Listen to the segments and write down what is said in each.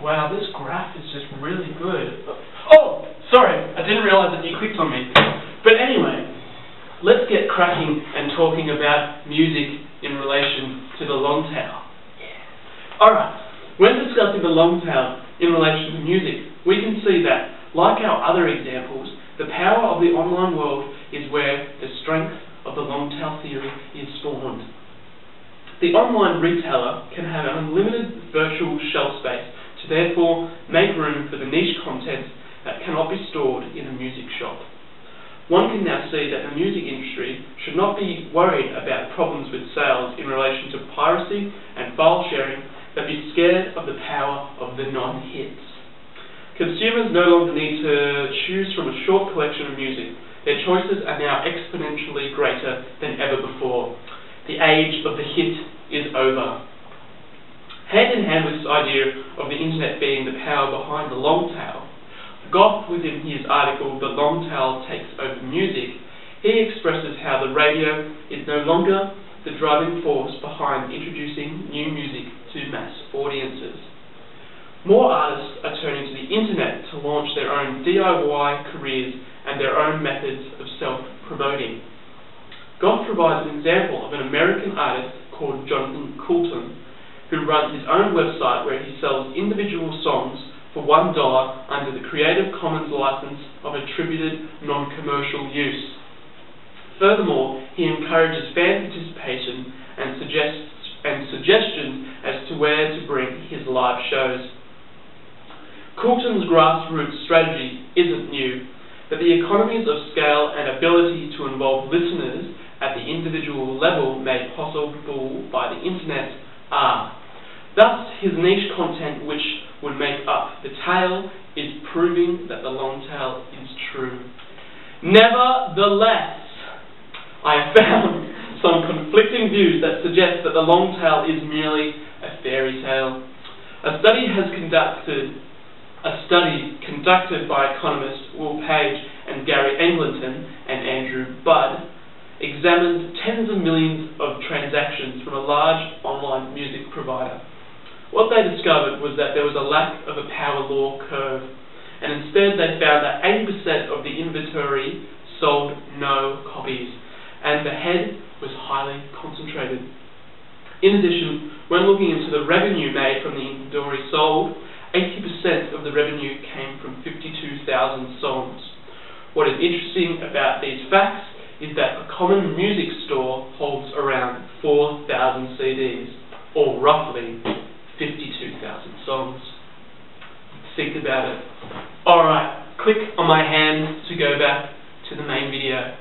Wow, this graph is just really good. Oh, sorry, I didn't realise that you clicked on me. But anyway, let's get cracking and talking about music in relation to the long tail. Alright, when discussing the long tail in relation to music, we can see that, like our other examples, the power of the online world is where the strength of the long tail theory is spawned. The online retailer can have unlimited virtual shelf space to therefore make room for the niche content that cannot be stored in a music shop. One can now see that the music industry should not be worried about problems with sales in relation to piracy and file sharing, but be scared of the power of the non-hits. Consumers no longer need to choose from a short collection of music. Their choices are now exponentially greater than ever before. The age of the hit is over. Hand in hand with this idea of the internet being the power behind the long tail, Goff, within his article The Long Tail Takes Over Music, he expresses how the radio is no longer the driving force behind introducing new music to mass audiences. More artists are turning to the internet to launch their own DIY careers and their own methods of self-promoting. Goff provides an example of an American artist called Jonathan Coulton, who runs his own website where he sells individual songs for $1 under the Creative Commons license of attributed non-commercial use. Furthermore, he encourages fan participation and suggestions as to where to bring his live shows. Coulton's grassroots strategy isn't new, but the economies of scale and ability to involve listeners at the individual level made possible by the internet are. Thus, his niche content, which would make up the tail, is proving that the long tail is true. Nevertheless, I have found some conflicting views that suggest that the long tail is merely a fairy tale. A study conducted by economists Will Page and Gary Eglinton and Andrew Budd examined tens of millions of transactions from a large online music provider. What they discovered was that there was a lack of a power law curve, and instead they found that 80% of the inventory sold no copies, and the head was highly concentrated. In addition, when looking into the revenue made from the inventory sold, 80% of the revenue came from 52,000 songs. What is interesting about these facts is that a common music store holds around 4,000 CDs, or roughly 52,000 songs. Think about it. Alright, click on my hand to go back to the main video.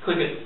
Click it.